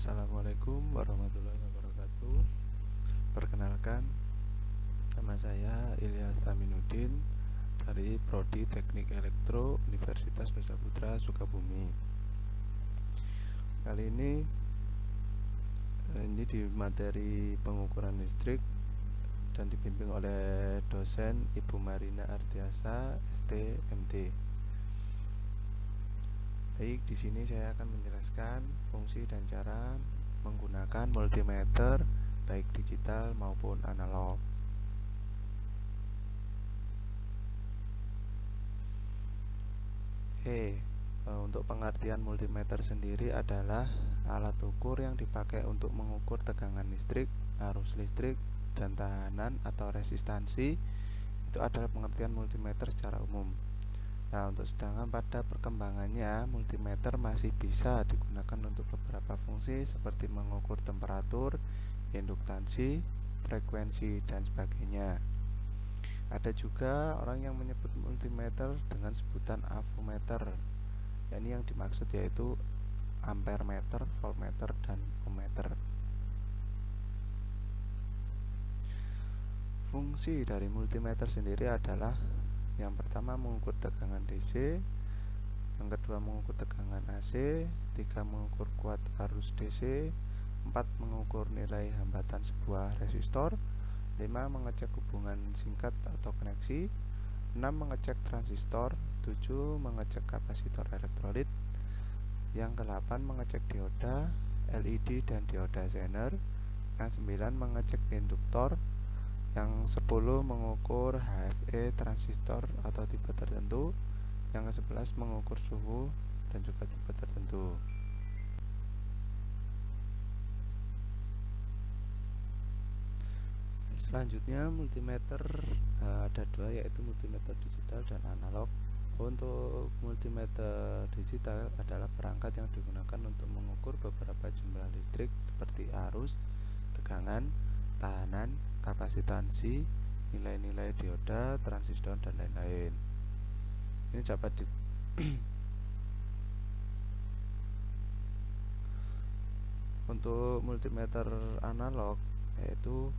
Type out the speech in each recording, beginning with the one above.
Assalamualaikum warahmatullahi wabarakatuh. Perkenalkan, nama saya Ilyas Aminuddin dari Prodi Teknik Elektro Universitas Nusa Putra Sukabumi. Kali ini di materi pengukuran listrik dan dibimbing oleh dosen Ibu Marina Artiasa, ST.MT. Baik, di sini saya akan menjelaskan fungsi dan cara menggunakan multimeter baik digital maupun analog. Untuk pengertian multimeter sendiri adalah alat ukur yang dipakai untuk mengukur tegangan listrik, arus listrik, dan tahanan atau resistansi. Itu adalah pengertian multimeter secara umum. Nah, untuk sedangkan pada perkembangannya, multimeter masih bisa digunakan untuk beberapa fungsi seperti mengukur temperatur, induktansi, frekuensi, dan sebagainya. Ada juga orang yang menyebut multimeter dengan sebutan avometer. Ini yang dimaksud yaitu ampermeter, voltmeter, dan ohmmeter. Fungsi dari multimeter sendiri adalah yang pertama mengukur tegangan DC, yang kedua mengukur tegangan AC, 3 mengukur kuat arus DC, 4 mengukur nilai hambatan sebuah resistor, 5 mengecek hubungan singkat atau koneksi, 6 mengecek transistor, 7 mengecek kapasitor elektrolit, yang ke-8 mengecek dioda, LED dan dioda Zener, yang 9 mengecek induktor, yang 10 mengukur HFE transistor atau tipe tertentu, yang ke-11 mengukur suhu dan juga tipe tertentu. Selanjutnya multimeter ada dua, yaitu multimeter digital dan analog. Untuk multimeter digital adalah perangkat yang digunakan untuk mengukur beberapa jumlah listrik seperti arus, tegangan, tahanan, kapasitansi, nilai-nilai dioda, transistor, dan lain-lain. Ini dapat untuk multimeter analog yaitu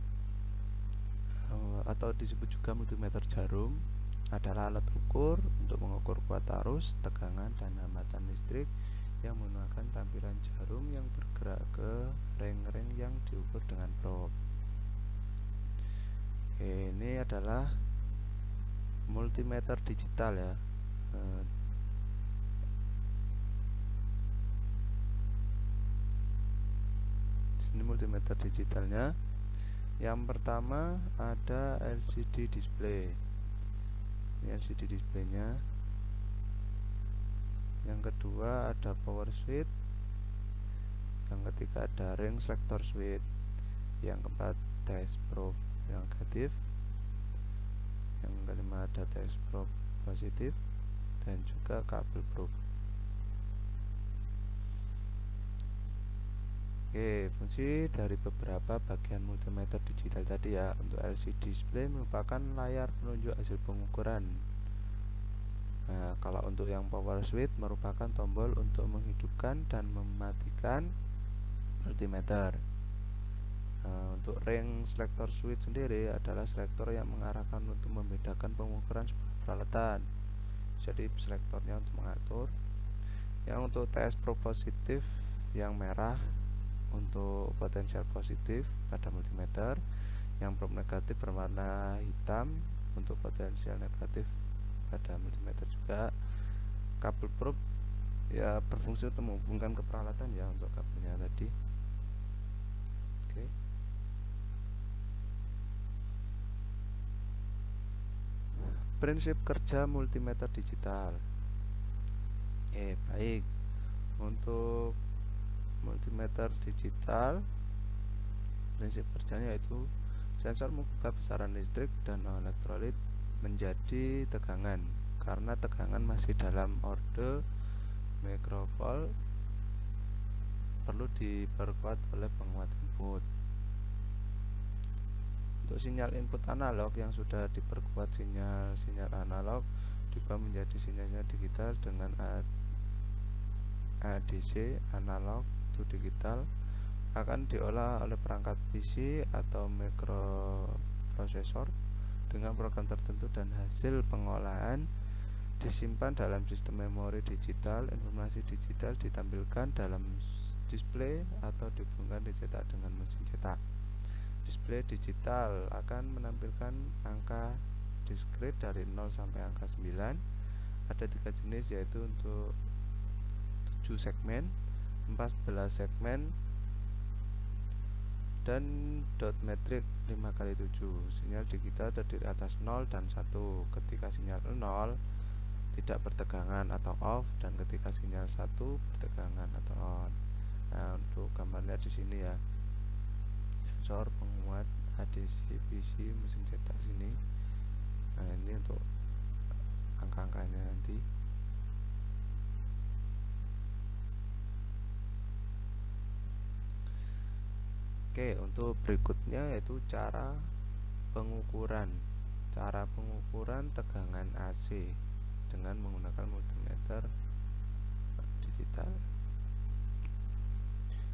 atau disebut juga multimeter jarum adalah alat ukur untuk mengukur kuat arus, tegangan, dan hambatan listrik yang menggunakan tampilan jarum yang bergerak ke ring-ring yang diukur dengan probe. Ini adalah multimeter digital ya. Di sini multimeter digitalnya. Yang pertama ada LCD display. Ini LCD displaynya. Yang kedua ada power switch. Yang ketiga ada ring selector switch. Yang keempat test probe negatif. Yang kelima ada test probe positif dan juga kabel probe. Fungsi dari beberapa bagian multimeter digital tadi ya. Untuk LCD display merupakan layar penunjuk hasil pengukuran. Nah, kalau untuk yang power switch merupakan tombol untuk menghidupkan dan mematikan multimeter. Untuk ring selector switch sendiri adalah selektor yang mengarahkan untuk membedakan pengukuran sebuah peralatan. Jadi selektornya untuk mengatur. Yang untuk test probe positif yang merah untuk potensial positif pada multimeter, yang probe negatif berwarna hitam untuk potensial negatif pada multimeter juga. Kabel probe ya berfungsi untuk menghubungkan ke peralatan ya, untuk kabelnya tadi. Prinsip kerja multimeter digital. Baik. Untuk multimeter digital, prinsip kerjanya yaitu sensor mengubah besaran listrik dan elektrolit menjadi tegangan. Karena tegangan masih dalam orde mikrovolt, perlu diperkuat oleh penguat input. Untuk sinyal input analog yang sudah diperkuat sinyal analog diubah menjadi sinyalnya digital dengan ADC, analog to digital, akan diolah oleh perangkat PC atau mikroprosesor dengan program tertentu dan hasil pengolahan disimpan dalam sistem memori digital. Informasi digital ditampilkan dalam display atau dihubungkan dicetak dengan mesin cetak. Display digital akan menampilkan angka diskrit dari 0 sampai angka 9. Ada 3 jenis, yaitu untuk 7 segmen, 14 segmen, dan dot metrik 5x7. Sinyal digital terdiri atas 0 dan 1. Ketika sinyal 0 tidak bertegangan atau off, dan ketika sinyal 1 bertegangan atau on. Nah, untuk gambarnya di sini ya. Sensor, penguat, ADC, PC, mesin cetak sini. Nah, ini untuk angka-angkanya nanti. Oke, untuk berikutnya yaitu cara pengukuran tegangan AC dengan menggunakan multimeter digital.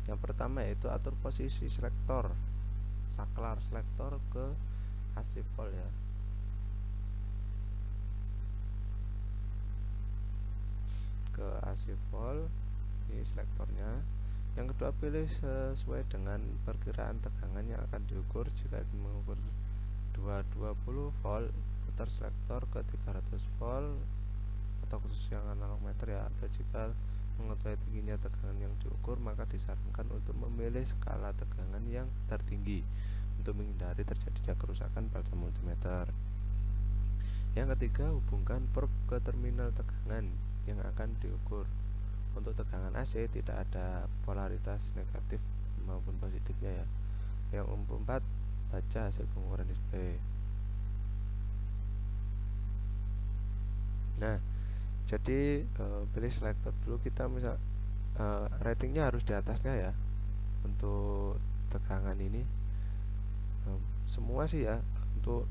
Yang pertama yaitu atur posisi selektor saklar selektor ke AC volt ya. Ke AC volt, ini selektornya. Yang kedua, pilih sesuai dengan perkiraan tegangan yang akan diukur. Jika ingin mengukur 220 volt, putar selektor ke 300 volt atau khusus yang analog meter ya. Atau jika mengetahui tingginya tegangan yang diukur, maka disarankan untuk memilih skala tegangan yang tertinggi untuk menghindari terjadinya kerusakan pada multimeter. Yang ketiga, hubungkan probe ke terminal tegangan yang akan diukur. Untuk tegangan AC tidak ada polaritas negatif maupun positifnya ya. Yang keempat, baca hasil pengukuran display. Nah, jadi pilih selektor dulu. Kita misal ratingnya harus di atasnya ya untuk tegangan ini. Semua sih ya, untuk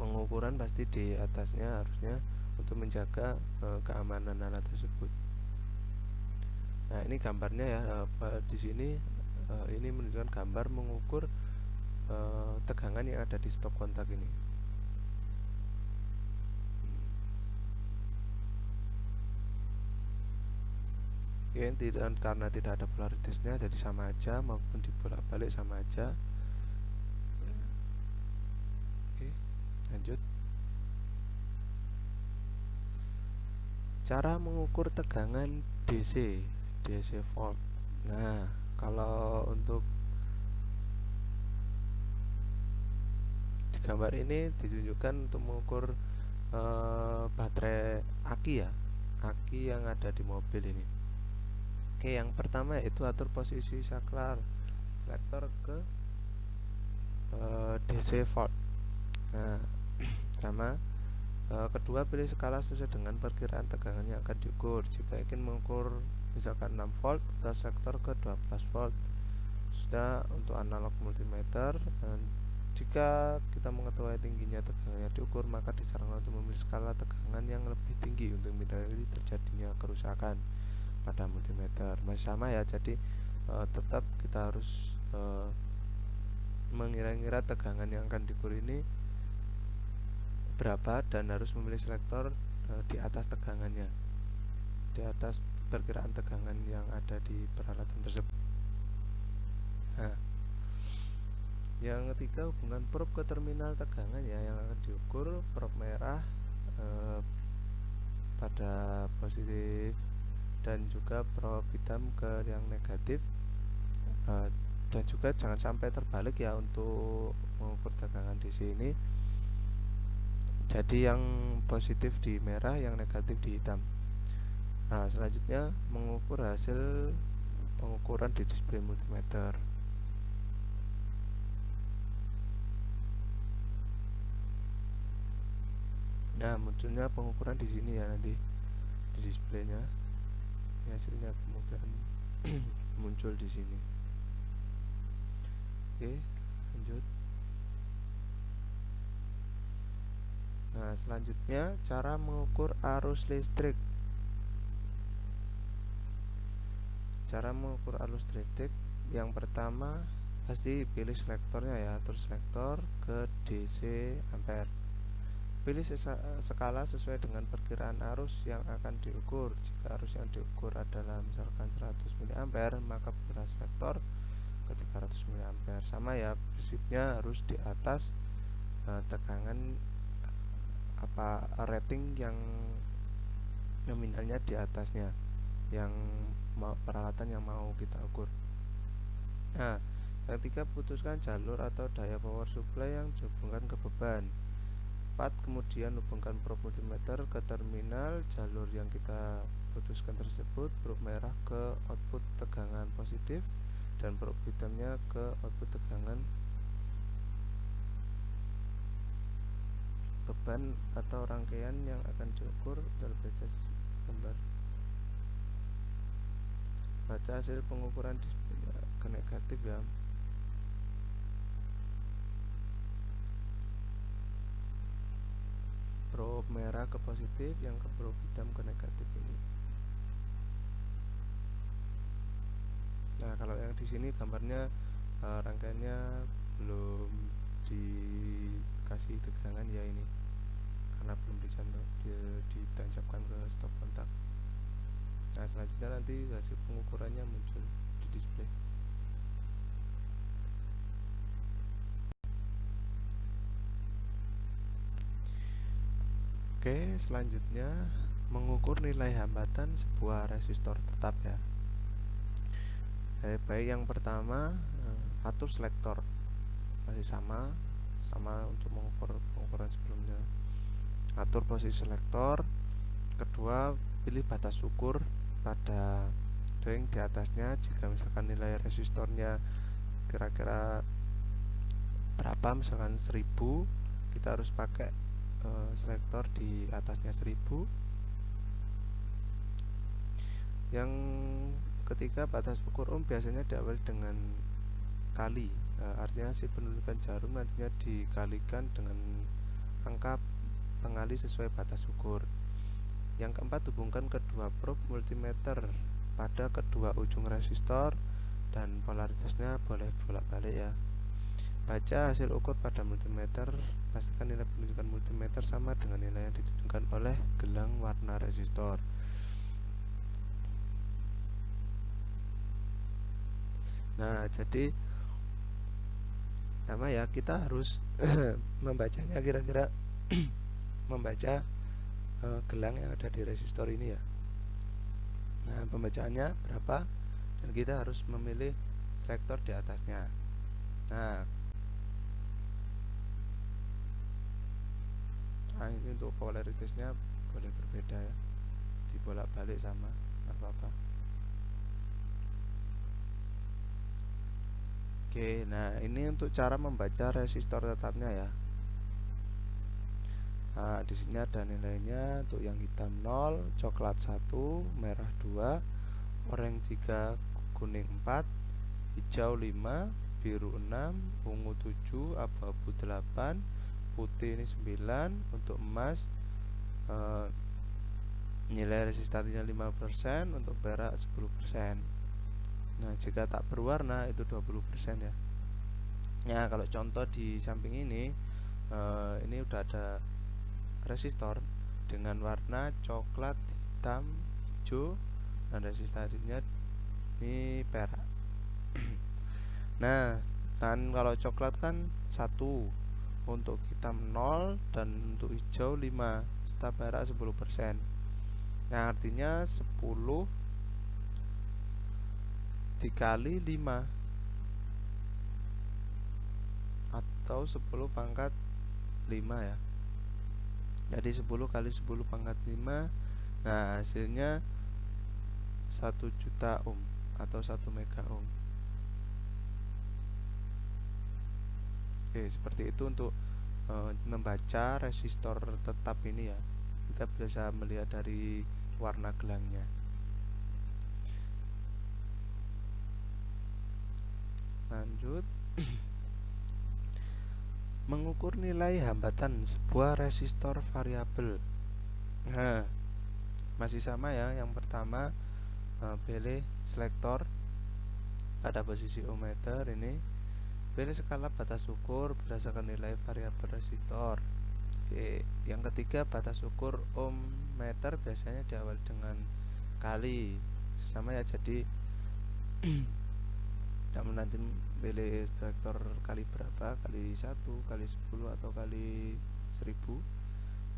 pengukuran pasti di atasnya harusnya untuk menjaga keamanan alat tersebut. Nah, ini gambarnya ya. Di sini ini menunjukkan gambar mengukur tegangan yang ada di stop kontak ini. Ya, karena tidak ada polaritasnya, jadi sama aja, maupun dibolak-balik sama aja. Oke, lanjut. Cara mengukur tegangan DC volt. Nah, kalau untuk di gambar ini ditunjukkan untuk mengukur baterai aki ya, aki yang ada di mobil ini. Oke, yang pertama yaitu atur posisi saklar selektor ke DC volt. Nah, sama. Kedua, pilih skala sesuai dengan perkiraan tegangan yang akan diukur. Jika ingin mengukur misalkan 6 volt, putar selektor ke 12 volt. Sudah untuk analog multimeter. Dan jika kita mengetahui tingginya tegangan yang diukur, maka disarankan untuk memilih skala tegangan yang lebih tinggi untuk menghindari terjadinya kerusakan pada multimeter. Masih sama ya, jadi tetap kita harus mengira-ngira tegangan yang akan diukur ini berapa, dan harus memilih selektor di atas tegangannya, di atas perkiraan tegangan yang ada di peralatan tersebut. Nah, yang ketiga, hubungkan probe ke terminal tegangan ya yang akan diukur. Probe merah pada positif dan juga probe hitam ke yang negatif, dan juga jangan sampai terbalik ya untuk mengukur tegangan DC ini. Jadi yang positif di merah, yang negatif di hitam. Nah, selanjutnya mengukur hasil pengukuran di display multimeter. Nah, munculnya pengukuran di sini ya, nanti di displaynya hasilnya kemudian muncul di sini. Oke, lanjut. Nah, selanjutnya cara mengukur arus listrik. Cara mengukur arus listrik yang pertama pasti pilih selektornya ya, atur selektor ke DC ampere. Pilih skala sesuai dengan perkiraan arus yang akan diukur. Jika arus yang diukur adalah misalkan 100 mA, maka pilih selektor ke 300 mA. Sama ya, prinsipnya harus di atas tegangan rating yang nominalnya di atasnya, yang peralatan yang mau kita ukur. Nah, yang ketiga, putuskan jalur atau daya power supply yang dihubungkan ke beban. 4. Kemudian hubungkan probe multimeter ke terminal jalur yang kita putuskan tersebut. Probe merah ke output tegangan positif dan probe hitamnya ke output tegangan beban atau rangkaian yang akan diukur. Dan baca gambar, baca hasil pengukuran display ke negatif ya. Probe merah ke positif, yang ke probe hitam ke negatif ini. Nah, kalau yang di sini gambarnya rangkaiannya belum dikasih tegangan ya ini, karena belum ditancapkan ke stop kontak. Nah, selanjutnya nanti hasil pengukurannya muncul di display. Oke, selanjutnya mengukur nilai hambatan sebuah resistor tetap ya. Baik, yang pertama atur selektor, masih sama untuk mengukur pengukuran sebelumnya. Atur posisi selektor. Kedua, pilih batas ukur pada ring di atasnya. Jika misalkan nilai resistornya kira-kira berapa, misalkan 1000, kita harus pakai selektor di atasnya 1000. Yang ketiga, batas ukur biasanya diawali dengan kali, artinya si penunjukan jarum nantinya dikalikan dengan angka pengali sesuai batas ukur. Yang keempat, hubungkan kedua probe multimeter pada kedua ujung resistor dan polaritasnya boleh bolak-balik ya. Baca hasil ukur pada multimeter, pastikan nilai penunjukan multimeter sama dengan nilai yang ditunjukkan oleh gelang warna resistor. Nah, jadi kita harus membacanya, kira-kira membaca gelang yang ada di resistor ini ya. Nah, pembacaannya berapa, dan kita harus memilih selektor di atasnya. Nah, ini untuk polaritasnya boleh berbeda ya, dibolak-balik sama apa-apa. Oke, nah ini untuk cara membaca resistor tetapnya ya. Nah, di sini ada nilainya. Untuk yang hitam 0, coklat 1, merah 2, oranye 3, kuning 4, hijau 5, biru 6, ungu 7, abu-abu 8, putih ini 9. Untuk emas nilai resistansinya 5%, untuk perak 10%. Nah, jika tak berwarna itu 20% ya. Nah, kalau contoh di samping ini udah ada resistor dengan warna coklat, hitam, hijau, dan resistansinya ini perak. Nah, dan kalau coklat kan 1, untuk hitam 0, dan untuk hijau 5, serta perak 10%. Nah, artinya 10 dikali 5 atau 10 pangkat 5 ya. Jadi 10 kali 10 pangkat 5. Nah, hasilnya 1 juta ohm atau 1 mega ohm. Oke, seperti itu untuk membaca resistor tetap ini ya. Kita bisa melihat dari warna gelangnya. Lanjut. Mengukur nilai hambatan sebuah resistor variabel. Nah, masih sama ya. Yang pertama, pilih selektor. pada posisi ohmmeter ini pilih skala batas ukur berdasarkan nilai variabel resistor. Oke, yang ketiga batas ukur ohmmeter biasanya diawali dengan kali sama ya, jadi tidak nanti pilih vektor kali berapa, kali 1, kali 10 atau kali 1000.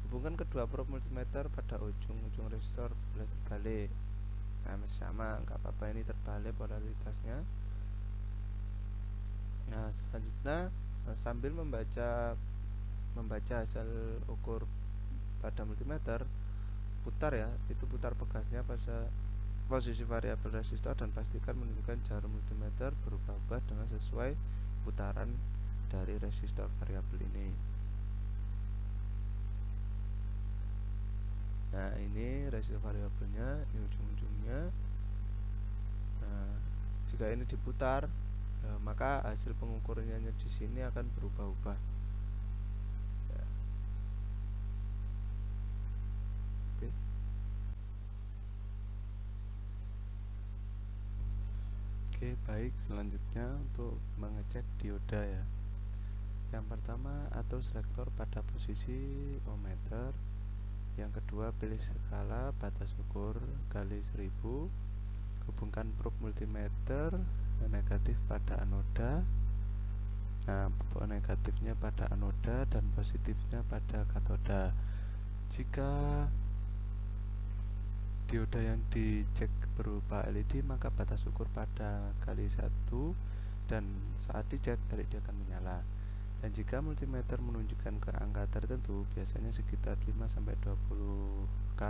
Hubungkan kedua probe multimeter pada ujung-ujung resistor boleh terbalik. Nah, masih sama, nggak apa-apa ini terbalik polaritasnya. Nah, selanjutnya sambil membaca hasil ukur pada multimeter, putar ya, itu putar pegasnya pada posisi variabel resistor dan pastikan menunjukkan jarum multimeter berubah-ubah dengan sesuai putaran dari resistor variabel ini. Nah, ini resistor variabelnya, ini ujung-ujungnya. Nah, jika ini diputar, maka hasil pengukurannya di sini akan berubah-ubah. Ya. Oke. Oke, baik. Selanjutnya untuk mengecek dioda ya. Yang pertama, atur selektor pada posisi ohmmeter. Yang kedua, pilih skala batas ukur kali 1000. Hubungkan probe multimeter negatif pada anoda. Nah, negatifnya pada anoda dan positifnya pada katoda. Jika dioda yang dicek berupa LED, maka batas ukur pada kali 1 dan saat dicek LED akan menyala. Dan jika multimeter menunjukkan ke angka tertentu, biasanya sekitar 5-20K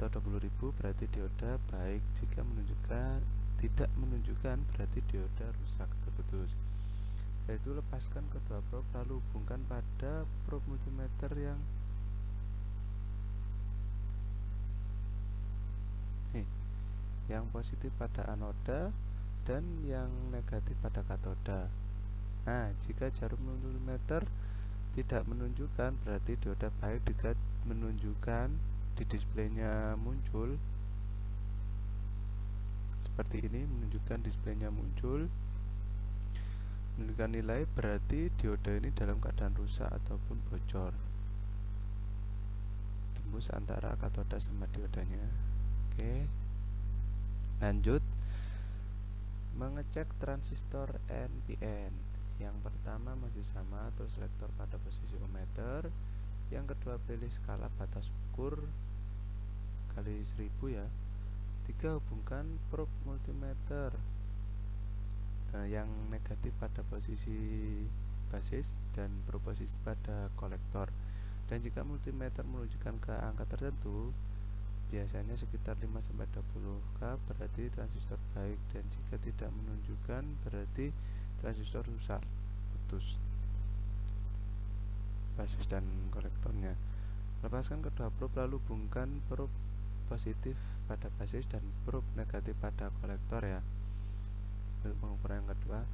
atau 20.000, berarti dioda baik. Jika tidak menunjukkan, berarti dioda rusak atau putus. Setelah itu lepaskan kedua probe lalu hubungkan pada probe multimeter yang positif pada anoda dan yang negatif pada katoda. Nah, jika jarum multimeter tidak menunjukkan, berarti dioda baik. Jika menunjukkan, di displaynya muncul seperti ini, menunjukkan displaynya muncul, menunjukkan nilai, berarti dioda ini dalam keadaan rusak ataupun bocor. Tembus antara katoda sama diodanya. Oke. Lanjut mengecek transistor NPN. Yang pertama masih sama, atur selektor pada posisi ohmmeter. Yang kedua, pilih skala batas ukur kali 1000 ya. 3, hubungkan probe multimeter yang negatif pada posisi basis dan probe positif pada kolektor. Dan jika multimeter menunjukkan ke angka tertentu, biasanya sekitar 5-20K, berarti transistor baik. Dan jika tidak menunjukkan, berarti transistor rusak, putus basis dan kolektornya. Lepaskan kedua probe lalu hubungkan probe positif pada basis dan probe negatif pada kolektor ya, untuk pengukuran yang kedua.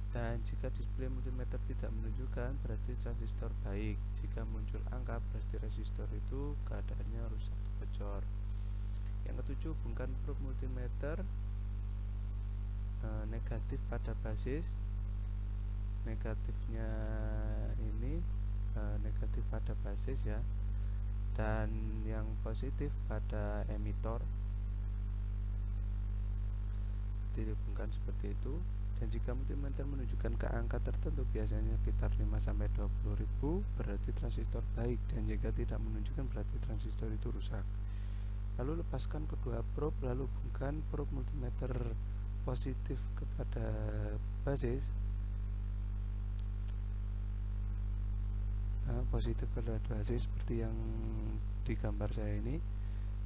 Dan jika display multimeter tidak menunjukkan, berarti transistor baik. Jika muncul angka, berarti resistor itu keadaannya rusak atau bocor. Yang ketujuh, hubungkan probe multimeter negatif pada basis. Negatifnya ini negatif pada basis ya, dan yang positif pada emitor. Dihubungkan seperti itu. Dan jika multimeter menunjukkan ke angka tertentu, biasanya sekitar 5-20.000, berarti transistor baik. Dan jika tidak menunjukkan, berarti transistor itu rusak. Lalu lepaskan kedua probe lalu hubungkan probe multimeter positif kepada basis. Nah, positif pada basis seperti yang di gambar saya ini,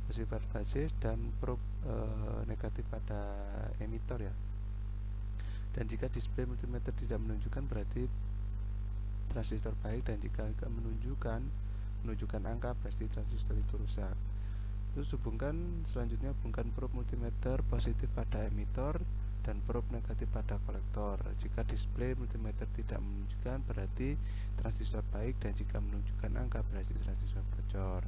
positif pada basis, dan probe negatif pada emitor ya. Dan jika display multimeter tidak menunjukkan, berarti transistor baik. Dan jika menunjukkan angka, berarti transistor itu rusak. Terus selanjutnya hubungkan probe multimeter positif pada emitor dan probe negatif pada kolektor. Jika display multimeter tidak menunjukkan, berarti transistor baik. Dan jika menunjukkan angka, berarti transistor bocor.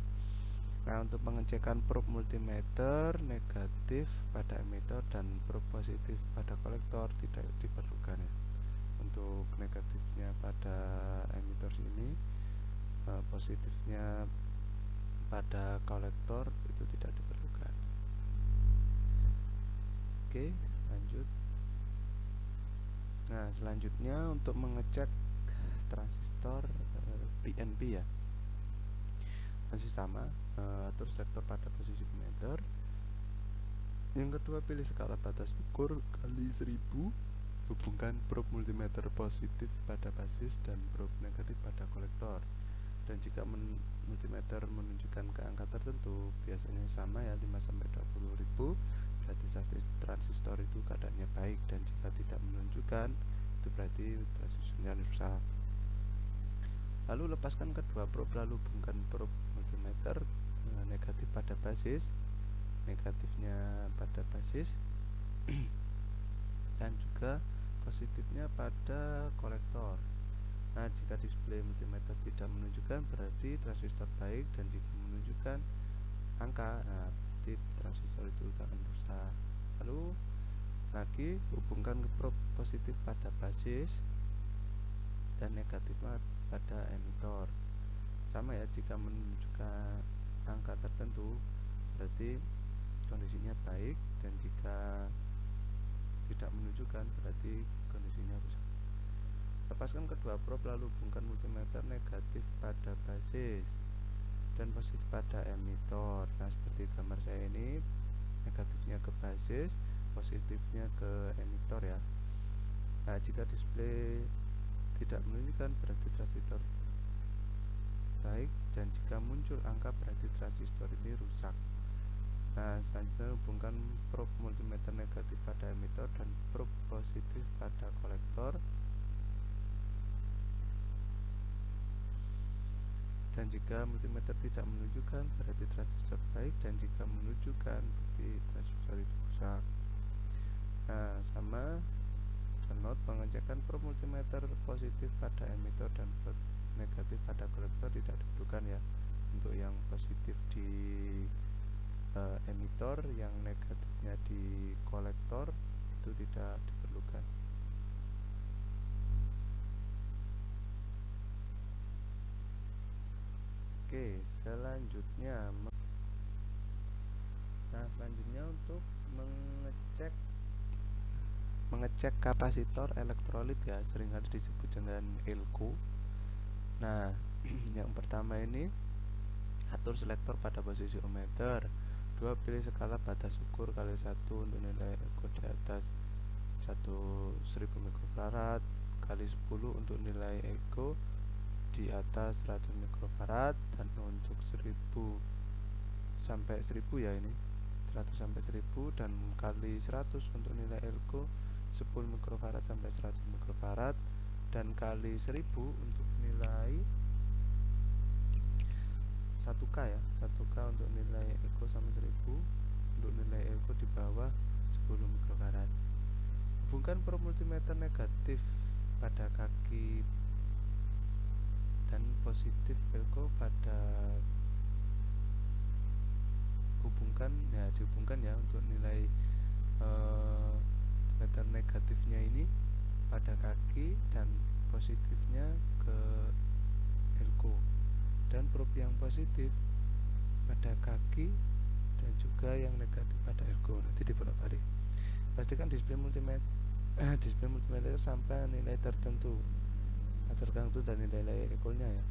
Nah, untuk pengecekan probe multimeter negatif pada emitor dan probe positif pada kolektor tidak diperlukan ya. Untuk negatifnya pada emitor ini, positifnya pada kolektor itu tidak diperlukan. Oke, lanjut. Nah, selanjutnya untuk mengecek transistor PNP ya, masih sama, atur selektor pada posisi emitor. Yang kedua, pilih skala batas ukur kali 1000, hubungkan probe multimeter positif pada basis dan probe negatif pada kolektor. Dan jika multimeter menunjukkan ke angka tertentu, biasanya sama ya, 5-20 ribu, berarti transistor itu keadaannya baik, dan jika tidak menunjukkan, itu berarti transistornya rusak. Lalu lepaskan kedua probe, lalu hubungkan probe multimeter negatif pada basis, negatifnya pada basis dan juga positifnya pada kolektor. Nah, jika display multimeter tidak menunjukkan, berarti transistor baik, dan jika menunjukkan angka, nah berarti transistor itu akan rusak. Lalu lagi hubungkan ke probe positif pada basis dan negatifnya pada emitor. Sama ya, jika menunjukkan angka tertentu berarti kondisinya baik, dan jika tidak menunjukkan berarti kondisinya rusak. Lepaskan kedua probe, lalu hubungkan multimeter negatif pada basis dan positif pada emitor. Nah, seperti gambar saya ini, negatifnya ke basis, positifnya ke emitor ya. Nah, jika display tidak menunjukkan berarti transistor baik, dan jika muncul angka berarti transistor ini rusak. Nah, selanjutnya hubungkan probe multimeter negatif pada emitor dan probe positif pada kolektor. Dan jika multimeter tidak menunjukkan berarti transistor baik, dan jika menunjukkan berarti transistor itu rusak. Nah, sama. Note, pengecekan probe multimeter positif pada emitor dan probe negatif pada kolektor tidak diperlukan ya. Untuk yang positif di emitor, yang negatifnya di kolektor itu tidak diperlukan. Oke, selanjutnya untuk mengecek kapasitor elektrolit ya, seringkali disebut dengan ELCO. Nah, yang pertama ini atur selektor pada posisi ohmmeter. 2, pilih skala batas ukur kali 1 untuk nilai ELCO di atas 1000 mikrofarad, kali 10 untuk nilai ELCO di atas 100 mikrofarad, dan untuk 1000 sampai 1000 ya, ini 100 sampai 1000, dan kali 100 untuk nilai ELCO 10 mikrofarad sampai 100 mikrofarad, dan kali 1000 untuk nilai 1K ya, 1K untuk nilai ELCO sampai 1000, untuk nilai ELCO di bawah 10 mikrofarad. Hubungkan probe multimeter negatif pada kaki dan positif ELCO pada dihubungkan ya, untuk nilai meter negatifnya ini pada kaki dan positifnya ke ELCO, dan probe yang positif pada kaki dan juga yang negatif pada ELCO. Nanti dibolak-balik. Pastikan display multimeter sampai nilai tertentu dari nilai ELCO-nya ya.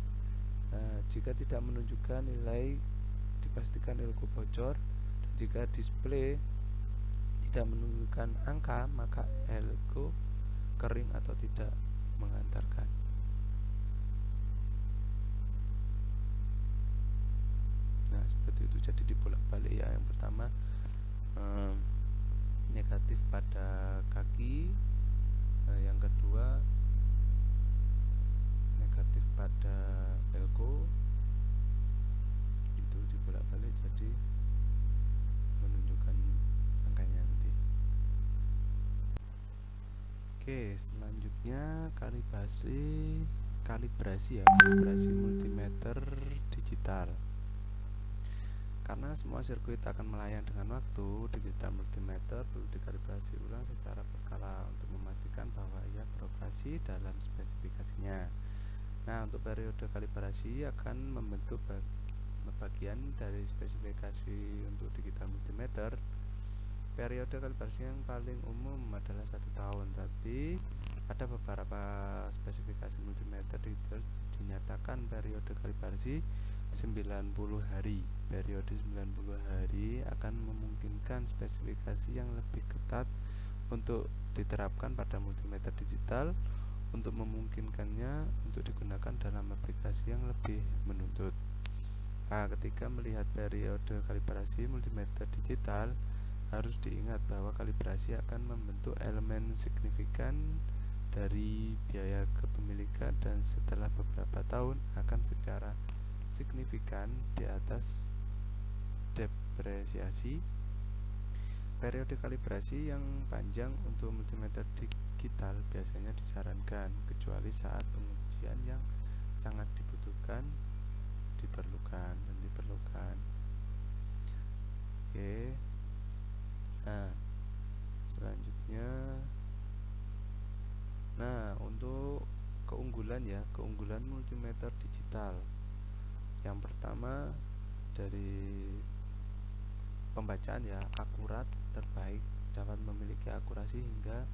Nah, jika tidak menunjukkan nilai, dipastikan ELCO bocor, dan jika display tidak menunjukkan angka, maka ELCO kering atau tidak mengantarkan. Nah, seperti itu, jadi dibolak-balik ya. Yang pertama negatif pada kaki, yang kedua negatif pada ELCO, itu dibolak-balik jadi menunjukkan angkanya nanti. Oke, selanjutnya kalibrasi multimeter digital. Karena semua sirkuit akan melayang dengan waktu, digital multimeter perlu dikalibrasi ulang secara berkala untuk memastikan bahwa ia beroperasi dalam spesifikasinya. Nah, untuk periode kalibrasi akan membentuk bagian dari spesifikasi untuk digital multimeter. Periode kalibrasi yang paling umum adalah 1 tahun, tapi ada beberapa spesifikasi multimeter digital dinyatakan periode kalibrasi 90 hari. Periode 90 hari akan memungkinkan spesifikasi yang lebih ketat untuk diterapkan pada multimeter digital untuk memungkinkannya untuk digunakan dalam aplikasi yang lebih menuntut. Nah, ketika melihat periode kalibrasi multimeter digital, harus diingat bahwa kalibrasi akan membentuk elemen signifikan dari biaya kepemilikan dan setelah beberapa tahun akan secara signifikan di atas depresiasi. Periode kalibrasi yang panjang untuk multimeter digital biasanya disarankan, kecuali saat pengujian yang sangat diperlukan. Oke. Nah, selanjutnya, untuk keunggulan multimeter digital. Yang pertama dari pembacaan akurat terbaik, dapat memiliki akurasi hingga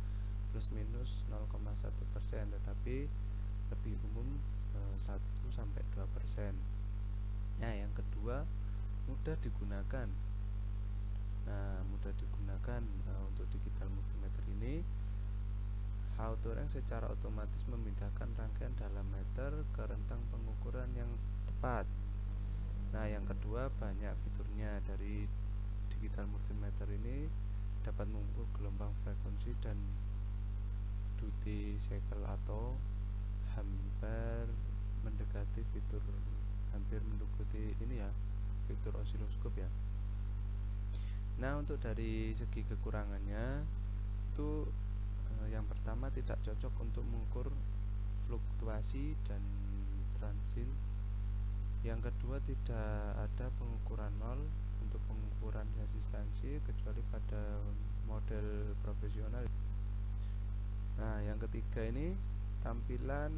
plus minus 0,1%, tetapi lebih umum 1-2%. Nah, yang kedua, mudah digunakan. Untuk digital multimeter ini, Hawthorne secara otomatis memindahkan rangkaian dalam meter ke rentang pengukuran yang tepat. Nah, yang kedua, banyak fiturnya. Dari digital multimeter ini dapat mengukur gelombang frekuensi dan duty cycle atau hampir mendekati fitur osiloskop ya. Nah, untuk dari segi kekurangannya itu yang pertama, tidak cocok untuk mengukur fluktuasi dan transit. Yang kedua, tidak ada pengukuran nol untuk pengukuran resistansi kecuali pada model profesional. Nah, yang ketiga ini, tampilan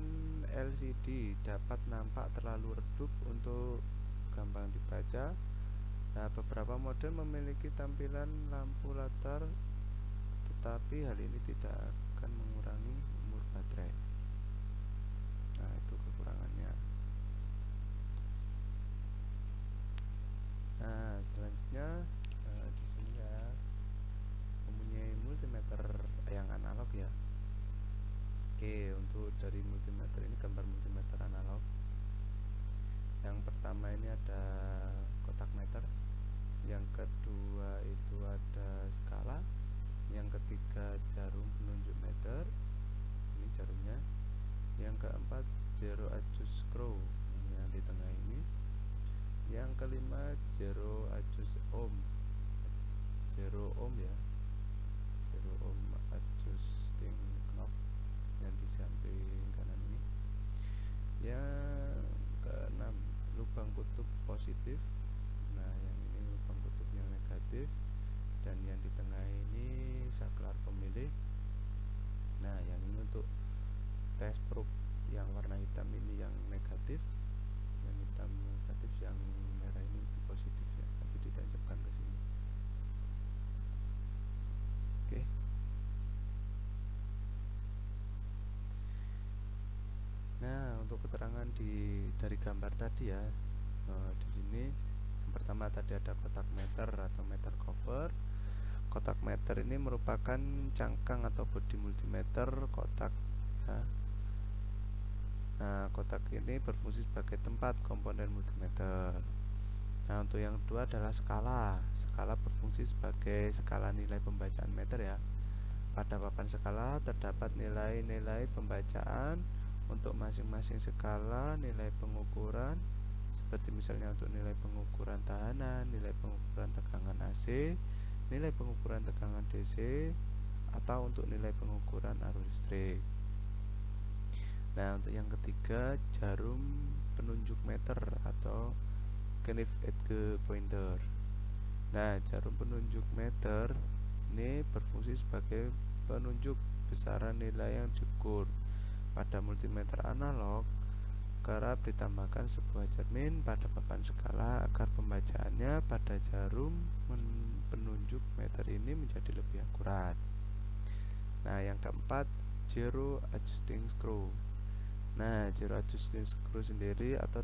LCD dapat nampak terlalu redup untuk gampang dibaca. Nah, beberapa model memiliki tampilan lampu latar, tetapi hal ini tidak akan mengurangi umur baterai. Nah, itu kekurangannya. Nah, selanjutnya di sini ya mempunyai multimeter yang analog ya. Oke, untuk dari multimeter ini, gambar multimeter analog. Yang pertama ini ada kotak meter, yang kedua itu ada skala, yang ketiga jarum penunjuk meter, ini jarumnya, yang keempat zero adjust screw, ini yang di tengah ini, yang kelima zero adjust ohm ya, zero ohm adjusting knob yang di samping kanan ini, yang keenam lubang kutub positif. Nah, yang ini lubang kutub yang negatif, dan yang di tengah ini saklar pemilih. Nah, yang ini untuk test probe, yang warna hitam ini yang negatif, yang hitam negatif, yang merah ini itu positif ya, nanti ditancapkan ke sini. Oke. Nah, untuk keterangan dari gambar tadi ya, di sini yang pertama tadi ada kotak meter atau meter cover. Kotak meter ini merupakan cangkang atau bodi multimeter kotak ya. Nah, kotak ini berfungsi sebagai tempat komponen multimeter. Nah, untuk yang kedua adalah skala. Skala berfungsi sebagai skala nilai pembacaan meter ya. Pada papan skala terdapat nilai-nilai pembacaan untuk masing-masing skala nilai pengukuran, seperti misalnya untuk nilai pengukuran tahanan, nilai pengukuran tegangan AC, nilai pengukuran tegangan DC, atau untuk nilai pengukuran arus listrik. Nah, untuk yang ketiga, jarum penunjuk meter atau knife edge pointer. Nah, jarum penunjuk meter ini berfungsi sebagai penunjuk besaran nilai yang diukur. Pada multimeter analog, kerap ditambahkan sebuah cermin pada papan skala agar pembacaannya pada jarum penunjuk meter ini menjadi lebih akurat. Nah, yang keempat, zero adjusting screw. Nah, zero adjusting screw sendiri atau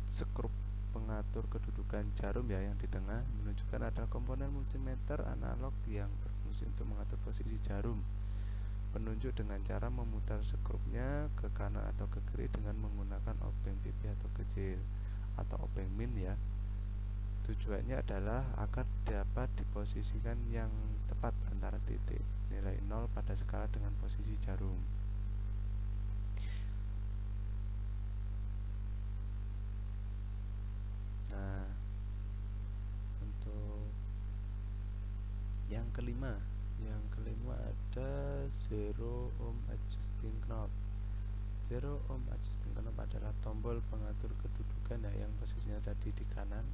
skrup pengatur kedudukan jarum ya yang di tengah menunjukkan ada komponen multimeter analog yang berfungsi untuk mengatur posisi jarum penunjuk dengan cara memutar skrupnya ke kanan atau ke kiri dengan menggunakan obeng pipi atau kecil atau obeng min ya. Tujuannya adalah agar dapat diposisikan yang tepat antara titik nilai 0 pada skala dengan posisi jarum. Nah, untuk yang kelima ada zero ohm adjusting knob. Zero ohm adjusting knob adalah tombol pengatur kedudukan ya, yang posisinya tadi di kanan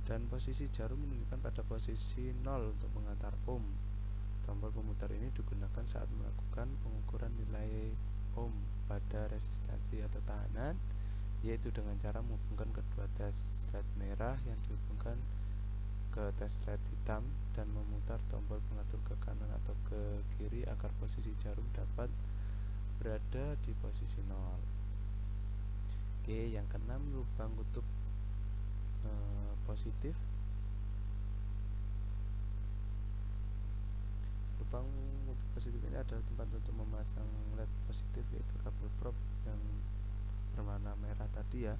dan posisi jarum menunjukkan pada posisi 0 untuk mengantar ohm. Tombol pemutar ini digunakan saat melakukan pengukuran nilai ohm pada resistansi atau tahanan, yaitu dengan cara menghubungkan kedua teslet merah yang dihubungkan ke teslet hitam dan memutar tombol pengatur ke kanan atau ke kiri agar posisi jarum dapat berada di posisi 0. Oke, yang keenam, lubang kutub positif. Lubang kutub positif ini adalah tempat untuk memasang LED positif, yaitu kabel prop yang berwarna merah tadi ya.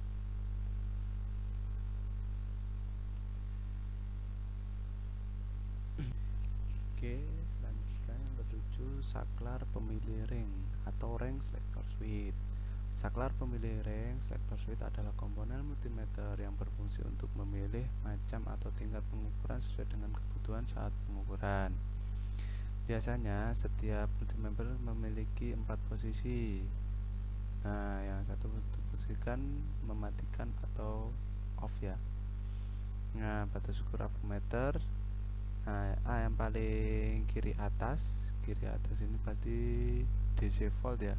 Oke, selanjutnya yang ketujuh, saklar pemilih ring atau ring selector switch. Saklar pemilih ring selector switch adalah komponen multimeter yang berfungsi untuk memilih macam atau tingkat pengukuran sesuai dengan kebutuhan saat pengukuran. Biasanya setiap multimeter memiliki 4 posisi. Nah, yang satu posisikan mematikan atau off ya. Nah, batas ukur avometer. Nah, yang paling kiri atas ini pasti DC volt ya,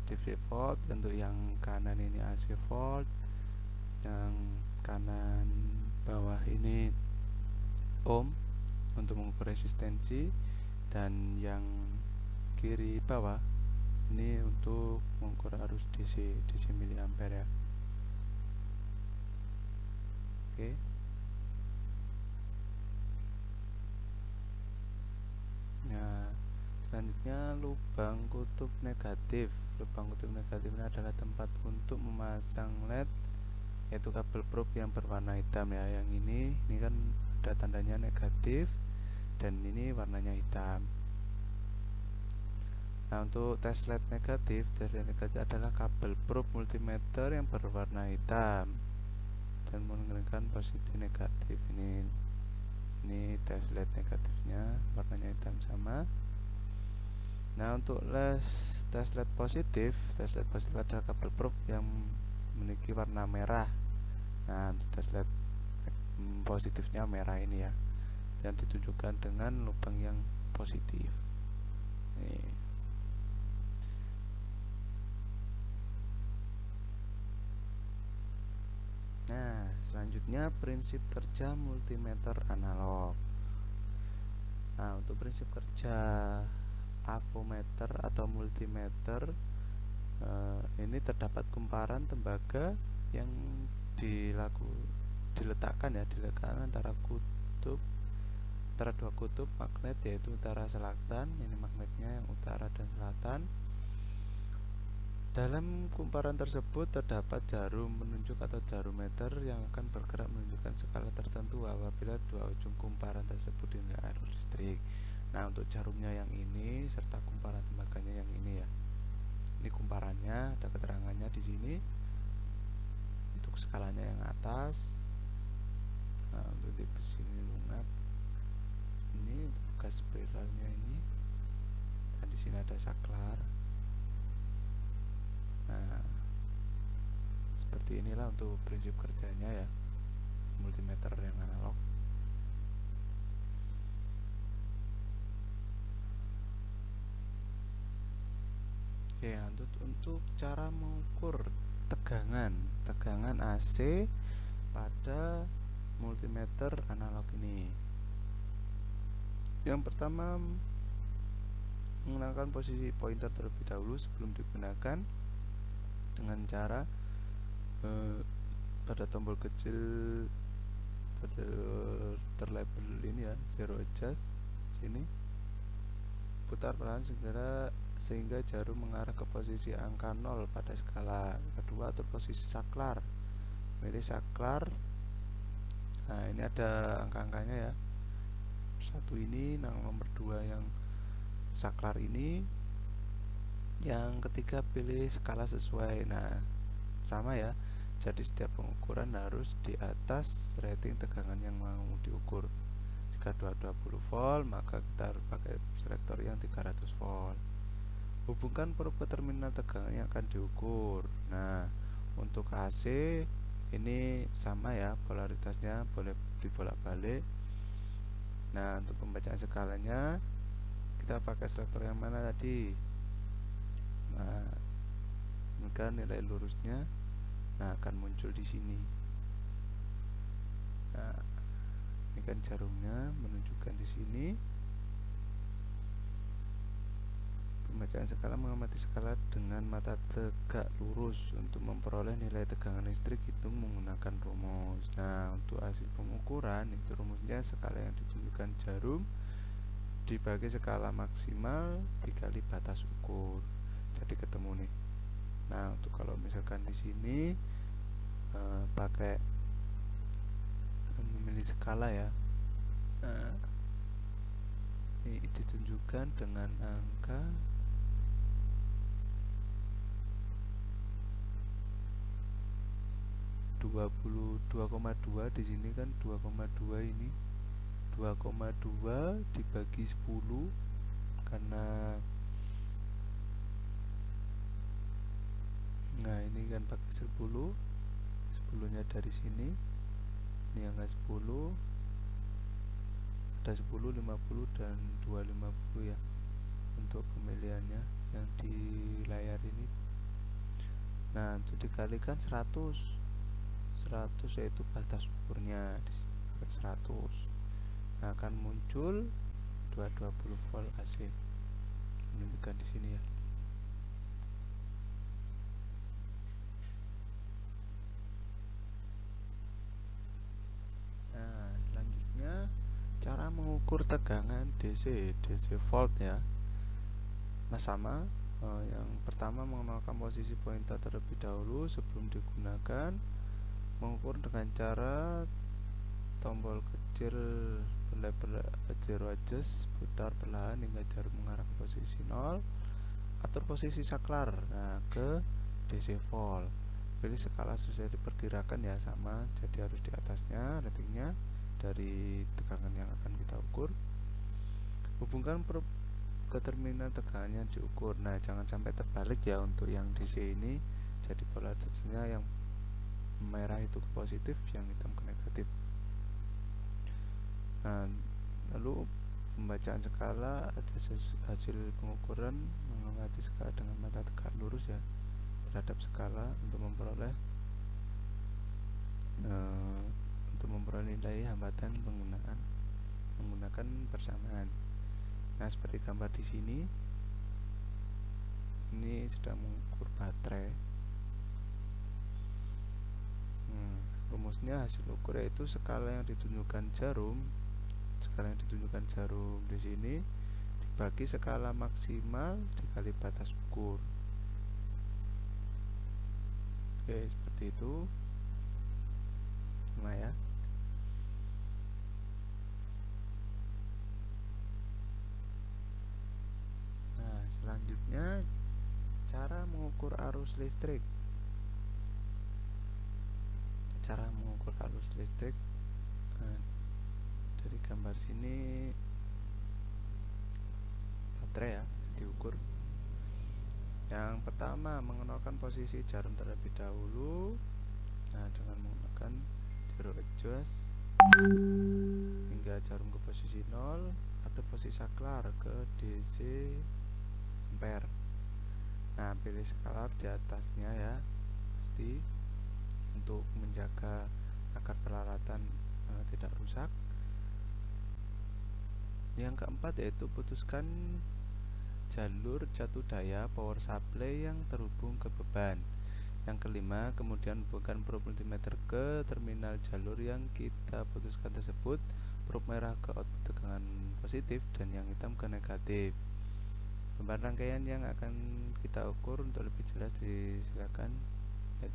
DC volt. Untuk yang kanan ini AC volt, yang kanan bawah ini ohm untuk mengukur resistensi, dan yang kiri bawah ini untuk mengukur arus DC miliampere ya. Oke. Nah, selanjutnya lubang kutub negatif. Lubang kutub negatif ini adalah tempat untuk memasang LED, yaitu kabel probe yang berwarna hitam ya. Yang ini kan ada tandanya negatif dan ini warnanya hitam. Nah, untuk tes LED negatif adalah kabel probe multimeter yang berwarna hitam dan menunjukkan positif negatif. Ini tes LED negatifnya warnanya hitam sama. Nah, untuk tes LED positif adalah kabel probe yang memiliki warna merah. Nah, untuk tes LED positifnya merah ini ya, dan ditunjukkan dengan lubang yang positif. Nih. Nah, selanjutnya prinsip kerja multimeter analog. Nah, untuk prinsip kerja avometer atau multimeter ini terdapat kumparan tembaga yang diletakkan antara dua kutub magnet, yaitu utara selatan. Ini magnetnya yang utara dan selatan. Dalam kumparan tersebut terdapat jarum penunjuk atau jarometer yang akan bergerak menunjukkan skala tertentu apabila dua ujung kumparan tersebut dinilai arus listrik. Nah, untuk jarumnya yang ini serta kumparan tembaganya yang ini ya. Ini kumparannya, ada keterangannya di sini. Untuk skalanya yang atas. Nah, untuk di sini lunak. Ini untuk gas spiralnya ini. Dan di sini ada saklar. Nah, seperti inilah untuk prinsip kerjanya ya multimeter yang analog. Oke, lanjut untuk cara mengukur tegangan AC pada multimeter analog ini. Yang pertama, mengenalkan posisi pointer terlebih dahulu sebelum digunakan dengan cara pada tombol kecil terlabel ini ya, zero adjust sini, putar pelan sehingga jarum mengarah ke posisi angka 0 pada skala. Kedua, atur posisi saklar, pilih saklar. Nah, ini ada angka-angkanya ya, satu ini, nomor 2 yang saklar ini, yang ketiga pilih skala sesuai. Nah, sama ya, jadi setiap pengukuran harus di atas rating tegangan yang mau diukur. Jika 220 volt, maka kita harus pakai selektor yang 300 volt. Hubungkan probe ke terminal tegangan yang akan diukur. Nah, untuk AC ini sama ya, polaritasnya boleh dibolak-balik. Nah, untuk pembacaan skalanya kita pakai selektor yang mana tadi? Nah, maka nilai lurusnya akan muncul di sini. Nah, ini kan jarumnya menunjukkan di sini. Pembacaan skala mengamati skala dengan mata tegak lurus. Untuk memperoleh nilai tegangan listrik, hitung menggunakan rumus. Nah, untuk hasil pengukuran itu rumusnya skala yang ditunjukkan jarum dibagi skala maksimal dikali batas ukur. Jadi ketemu nih. Nah, untuk kalau misalkan di sini pakai memilih skala ya, nah, ini ditunjukkan dengan angka 22,2. Di sini kan 2,2, ini 2,2 dibagi 10 karena ini kan pakai 10 nya dari sini, ini angka 10, ada 10, 50 dan 250 ya untuk pemilihannya yang di layar ini. Nah, untuk dikalikan 100 yaitu batas ukurnya 100. Nah, akan muncul 220 volt AC menunjukkan di sini ya. Nah, selanjutnya cara mengukur tegangan DC volt ya. Nah, sama. Yang pertama, mengenalkan posisi pointer terlebih dahulu sebelum digunakan. Mengukur dengan cara tombol kecil zero adjust, putar perlahan hingga jarum mengarah ke posisi 0. Atur posisi saklar ke DC volt. Pilih skala sesuai diperkirakan ya, sama, jadi harus di atasnya ratingnya dari tegangan yang akan kita ukur. Hubungkan probe ke terminal tegangan yang diukur. Nah, jangan sampai terbalik ya untuk yang DC ini, jadi polaritasnya yang merah itu ke positif, yang hitam ke negatif. Nah, lalu pembacaan skala hasil pengukuran mengamati skala dengan mata tegak lurus ya terhadap skala untuk memperoleh nilai hambatan menggunakan persamaan. Nah, seperti gambar di sini, ini sedang mengukur baterai. Rumusnya hasil ukur yaitu skala yang ditunjukkan jarum di sini dibagi skala maksimal dikali batas ukur. Oke, seperti itu. Nah ya. Nah, selanjutnya cara mengukur arus listrik. Dari gambar sini baterai ya diukur. Yang pertama, mengenalkan posisi jarum terlebih dahulu Nah, dengan menggunakan zero adjust hingga jarum ke posisi 0 atau posisi saklar ke DC ampere. Nah, pilih skalar di atasnya ya, pasti untuk menjaga agar peralatan tidak rusak. Yang keempat yaitu putuskan jalur jatuh daya power supply yang terhubung ke beban. Yang kelima, kemudian hubungkan probe multimeter ke terminal jalur yang kita putuskan tersebut. Probe merah ke output tegangan positif dan yang hitam ke negatif. Gambar rangkaian yang akan kita ukur untuk lebih jelas disilakan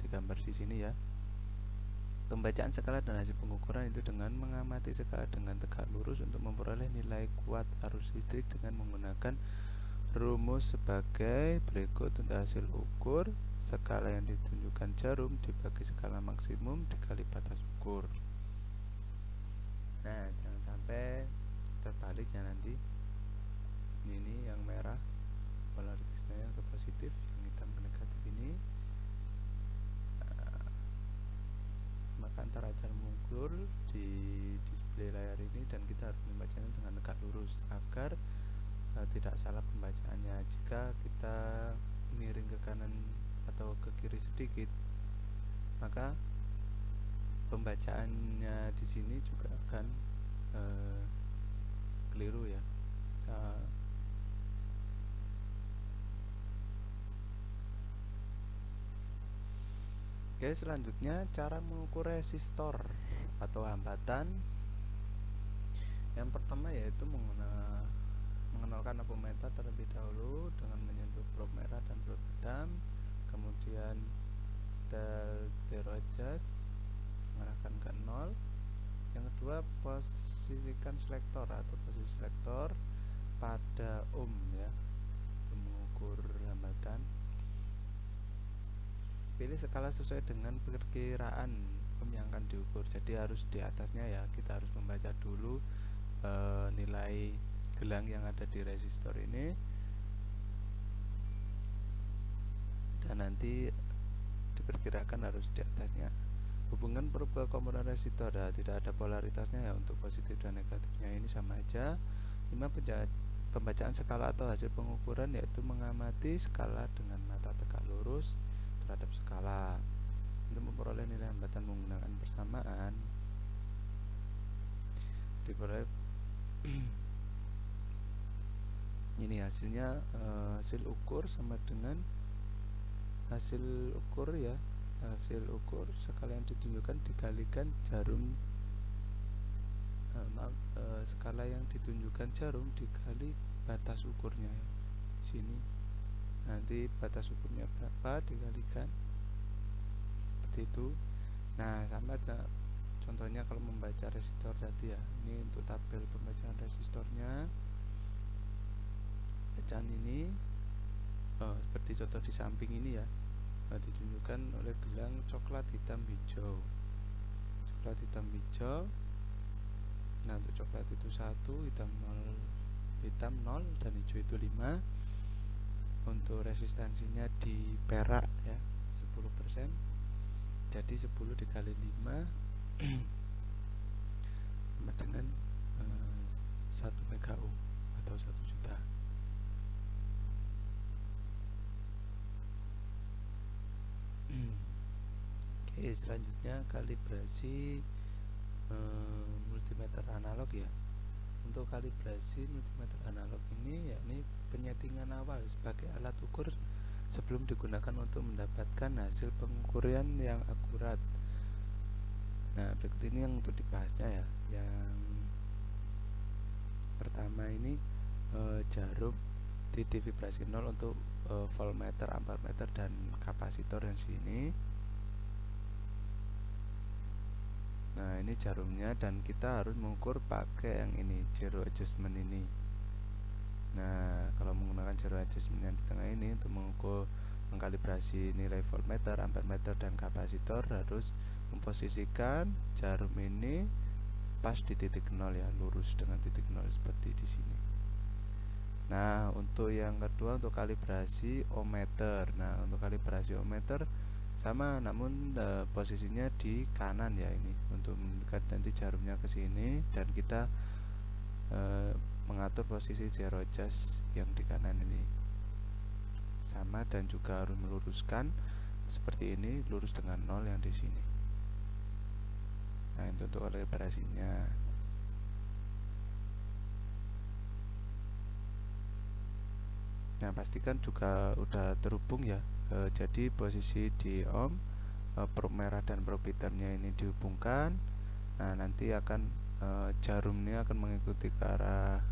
digambar di sini ya. Pembacaan skala dan hasil pengukuran itu dengan mengamati skala dengan tegak lurus untuk memperoleh nilai kuat arus listrik dengan menggunakan rumus sebagai berikut. Untuk hasil ukur, skala yang ditunjukkan jarum dibagi skala maksimum dikali batas ukur. Nah, jangan sampai terbalik ya nanti. Ini yang merah polaritasnya ke positif, yang hitam ke negatif ini. Maka antara jarum mengukur di display layar ini dan kita harus membacanya dengan tegak lurus agar tidak salah pembacaannya. Jika kita miring ke kanan atau ke kiri sedikit, maka pembacaannya di sini juga akan keliru ya. Oke, selanjutnya cara mengukur resistor atau hambatan. Yang pertama yaitu mengenalkan ampermeter terlebih dahulu dengan menyentuh probe merah dan probe hitam, kemudian setel zero adjust mengarahkan ke 0. Yang kedua, posisikan selektor atau posisi selektor pada ohm ya untuk mengukur hambatan. Pilih skala sesuai dengan perkiraan ohm yang akan diukur, jadi harus di atasnya ya. Kita harus membaca dulu nilai gelang yang ada di resistor ini, dan nanti diperkirakan harus di atasnya. Hubungan probe komponen resistor tidak ada polaritasnya ya, untuk positif dan negatifnya ini sama aja. 5. Pembacaan skala atau hasil pengukuran yaitu mengamati skala dengan mata tegak lurus terhadap skala. Untuk memperoleh nilai hambatan menggunakan persamaan, diperoleh ini hasilnya, hasil ukur sama dengan hasil ukur ya, hasil ukur skala yang ditunjukkan dikalikan jarum, skala yang ditunjukkan jarum dikali batas ukurnya ya. Sini nanti batas ukurnya berapa dikalikan seperti itu. Nah, sama aja contohnya kalau membaca resistor tadi ya. Ini untuk tabel pembacaan resistornya. Bacaan ini seperti contoh di samping ini ya, ditunjukkan oleh gelang coklat hitam hijau. Coklat hitam hijau. Nah, untuk coklat itu 1, hitam 0 dan hijau itu 5. Untuk resistansinya di perak ya 10%. Jadi 10 dikali 5 sama dengan 1 mega ohm atau 1 juta. Oke, selanjutnya kalibrasi multimeter analog ya. Untuk kalibrasi multimeter analog ini yakni penyetingan awal sebagai alat ukur sebelum digunakan untuk mendapatkan hasil pengukuran yang akurat. Nah, berikut ini yang untuk dibahasnya ya. Yang pertama ini jarum titik vibrasi 0 untuk voltmeter, ampermeter dan kapasitor yang sini. Nah, ini jarumnya dan kita harus mengukur pakai yang ini, zero adjustment ini. Nah, kalau menggunakan zero adjustment yang di tengah ini untuk mengukur mengkalibrasi nilai voltmeter, ampermeter dan kapasitor, harus memposisikan jarum ini pas di titik 0 ya, lurus dengan titik 0 seperti di sini. Nah, untuk yang kedua untuk kalibrasi ohmmeter. Nah, untuk kalibrasi ohmmeter sama, namun posisinya di kanan ya, ini untuk menunjukkan nanti jarumnya ke sini dan kita mengatur posisi zero adjust yang di kanan ini sama, dan juga harus meluruskan seperti ini, lurus dengan 0 yang di sini. Nah, itu untuk kalibrasinya. Nah, pastikan juga udah terhubung ya. Jadi posisi di ohm, probe merah dan probe hitamnya ini dihubungkan. Nah, nanti akan jarum ini akan mengikuti ke arah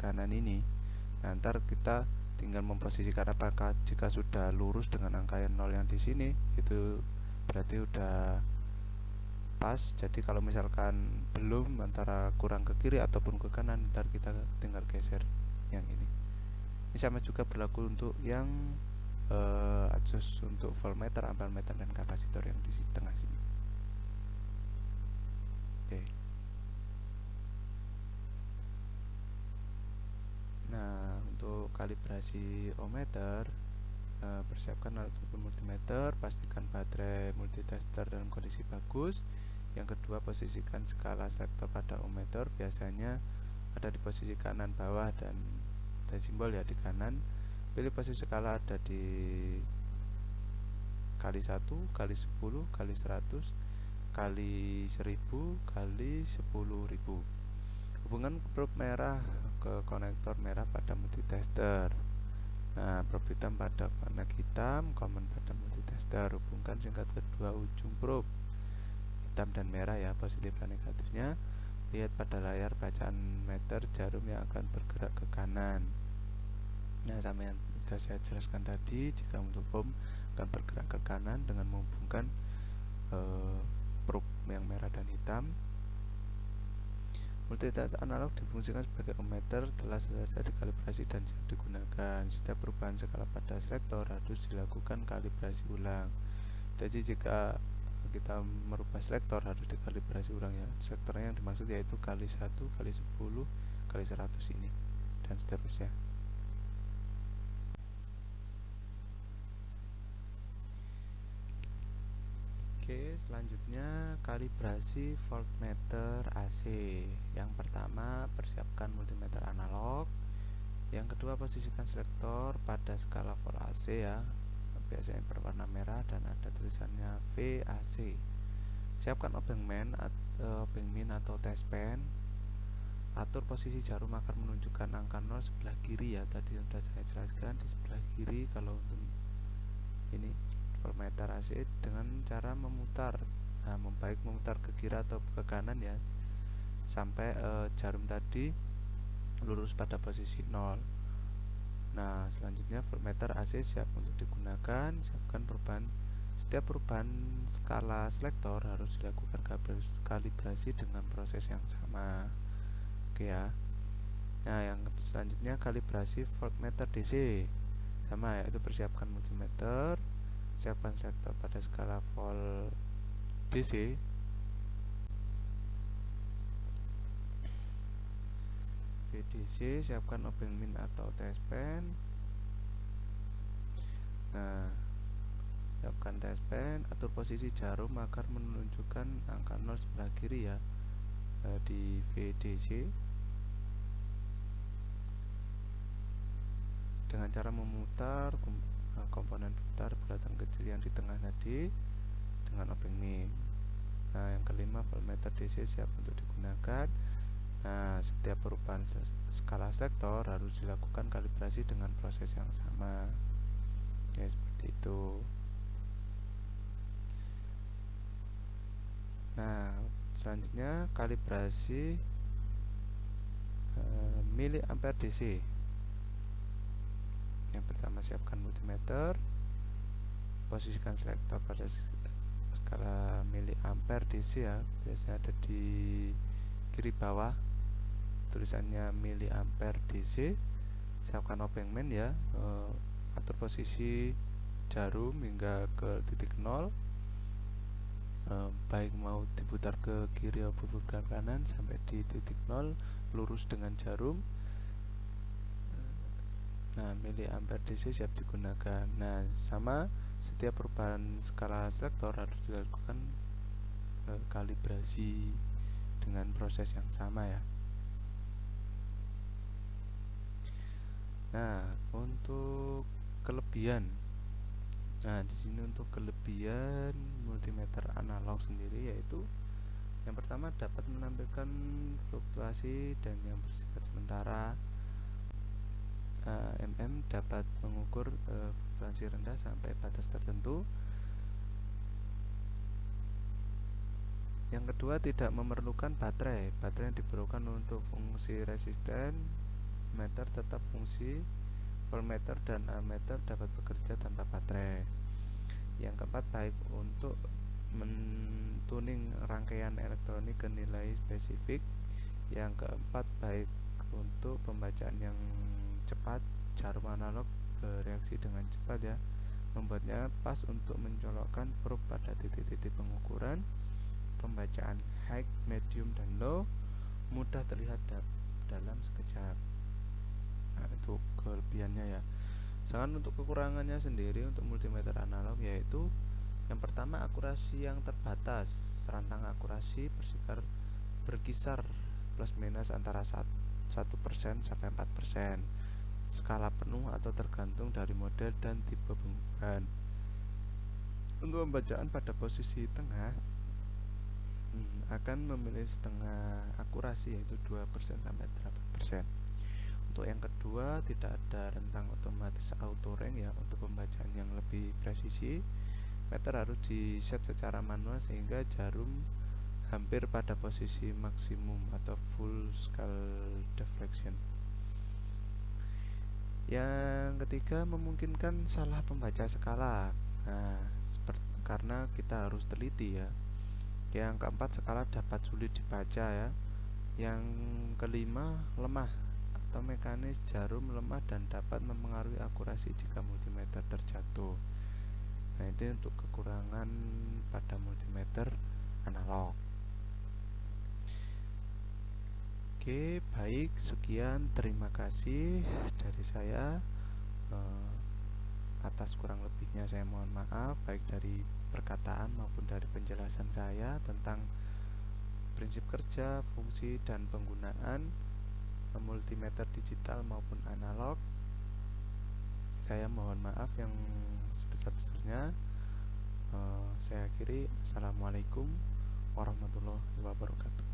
kanan ini. Nah, ntar kita tinggal memposisikan apakah jika sudah lurus dengan angka yang 0 yang di sini, itu berarti udah pas. Jadi kalau misalkan belum, antara kurang ke kiri ataupun ke kanan, ntar kita tinggal geser yang ini. Ini sama juga berlaku untuk yang adjust untuk voltmeter, ampermeter, dan kapasitor yang di tengah sini. Oke. Nah, untuk kalibrasi ohmmeter, persiapkan alat ukur multimeter, pastikan baterai multitester dalam kondisi bagus. Yang kedua, posisikan skala selektor pada ohmmeter, biasanya ada di posisi kanan bawah dan ada simbol ya di kanan. Pilih posisi skala ada di kali 1, kali 10, kali 100, kali 1000, kali 10.000. Hubungan probe merah ke konektor merah pada multitester. Nah, probe hitam pada konek hitam, common pada multitester. Hubungkan singkat kedua ujung probe hitam dan merah ya, positif dan negatifnya. Lihat pada layar bacaan meter jarum yang akan bergerak ke kanan. Nah, sama yang sudah saya jelaskan tadi, jika untuk ohm akan bergerak ke kanan dengan menghubungkan probe yang merah dan hitam. Multitester analog difungsikan sebagai ohmmeter, telah selesai dikalibrasi dan siap digunakan. Setiap perubahan skala pada selektor harus dilakukan kalibrasi ulang. Jadi jika kita merubah selektor harus dikalibrasi ulang ya. Selektornya yang dimaksud yaitu kali 1, kali 10, kali 100 ini, dan seterusnya. Oke, selanjutnya kalibrasi voltmeter AC. Yang pertama, persiapkan multimeter analog. Yang kedua, posisikan selektor pada skala volt AC ya, biasanya berwarna merah dan ada tulisannya VAC. Siapkan obeng min atau test pen. Atur posisi jarum agar menunjukkan angka 0 sebelah kiri ya, tadi sudah saya jelaskan di sebelah kiri. Kalau untuk ini voltmeter AC dengan cara memutar, nah baik memutar ke kiri atau ke kanan ya, sampai jarum tadi lurus pada posisi 0. Nah, selanjutnya voltmeter AC siap untuk digunakan. Siapkan setiap perubahan skala selektor harus dilakukan kalibrasi dengan proses yang sama. Oke ya. Nah, yang selanjutnya kalibrasi voltmeter DC. Sama, yaitu persiapkan multimeter, siapkan selektor pada skala volt DC. VDC, siapkan obeng min atau test pen. Nah, siapkan test pen, atur posisi jarum agar menunjukkan angka 0 sebelah kiri ya, di VDC, dengan cara memutar komponen putar bulatan kecil yang di tengah tadi dengan obeng min. Nah, yang kelima, voltmeter DC siap untuk digunakan. Nah, setiap perubahan skala selektor harus dilakukan kalibrasi dengan proses yang sama ya, seperti itu. Nah, selanjutnya kalibrasi miliampere DC. Yang pertama, siapkan multimeter, posisikan selektor pada skala miliampere DC ya, biasanya ada di kiri bawah tulisannya miliampere DC. Siapkan obeng min ya, atur posisi jarum hingga ke titik 0, baik mau diputar ke kiri maupun ke kanan sampai di titik 0, lurus dengan jarum. Nah, miliampere DC siap digunakan. Nah, sama setiap perubahan skala selektor harus dilakukan kalibrasi dengan proses yang sama ya. Nah, untuk kelebihan. Nah, di sini untuk kelebihan multimeter analog sendiri yaitu yang pertama dapat menampilkan fluktuasi dan yang bersifat sementara. Dapat mengukur fluktuasi rendah sampai batas tertentu. Yang kedua, tidak memerlukan baterai. Baterai yang diperlukan untuk fungsi resisten meter tetap fungsi voltmeter dan ammeter dapat bekerja tanpa baterai. Yang keempat, baik untuk mentuning rangkaian elektronik ke nilai spesifik. Yang keempat, baik untuk pembacaan yang cepat, jarum analog bereaksi dengan cepat ya, membuatnya pas untuk mencolokkan probe pada titik-titik pengukuran. Pembacaan high, medium, dan low mudah terlihat dalam sekejap. Nah, itu kelebihannya ya. Sedangkan untuk kekurangannya sendiri untuk multimeter analog yaitu yang pertama, akurasi yang terbatas. Rentang akurasi berkisar plus minus antara 1% sampai 4%. Skala penuh atau tergantung dari model dan tipe pengukuran. Untuk pembacaan pada posisi tengah akan memilih setengah akurasi yaitu 2% sampai 8%. Untuk yang kedua, tidak ada rentang otomatis auto rank ya. Untuk pembacaan yang lebih presisi, meter harus di set secara manual sehingga jarum hampir pada posisi maksimum atau full scale deflection. Yang ketiga, memungkinkan salah pembaca skala. Nah, karena kita harus teliti ya. Yang keempat, skala dapat sulit dibaca ya. Yang kelima, lemah atau mekanis jarum lemah dan dapat mempengaruhi akurasi jika multimeter terjatuh. Nah, itu untuk kekurangan pada multimeter analog. Oke, baik, sekian, terima kasih dari saya. Atas kurang lebihnya saya mohon maaf, baik dari perkataan maupun dari penjelasan saya tentang prinsip kerja, fungsi, dan penggunaan multimeter digital maupun analog. Saya mohon maaf yang sebesar-besarnya. Saya akhiri. Assalamualaikum warahmatullahi wabarakatuh.